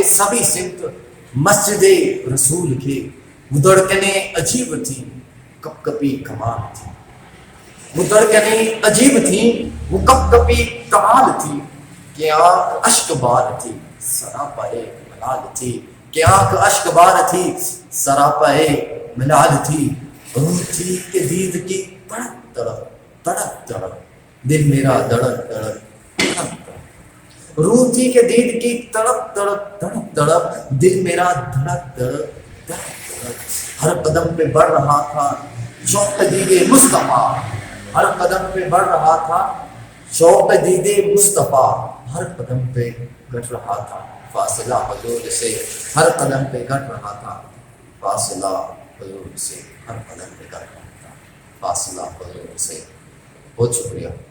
से सभी सिमत मस्जिद रसूल के। वो धड़कनें अजीब थी, कपकपी कमाल थी। वो धड़कनें अजीब थी, वो कपकपी कमाल थी। कि आंख अश्कबार थी, सरापाए मलाल थी। कि आंख अश्कबार थी, सरापाए मलाल थी। रूह थी कि दीद की तड़प तड़प तड़प तड़प, दिल मेरा धड़क धड़क तड़प तड़प। रूह थी कि दीद की तड़प तड़प तड़प तड़प, दिल मेरा धड़क धड़क तड़प तड़प। हर कदम पे बढ़ रहा था शौक दीदे मुस्तफा। हर कदम पे बढ़ रहा था शौक दीदे मुस्तफा। हर कदम पे घट रहा था फासला हुजूर से। हर कदम पे घट रहा था फासला हुजूर से। हर कदम पे घट रहा था फासला हुजूर से। बहुत शुक्रिया।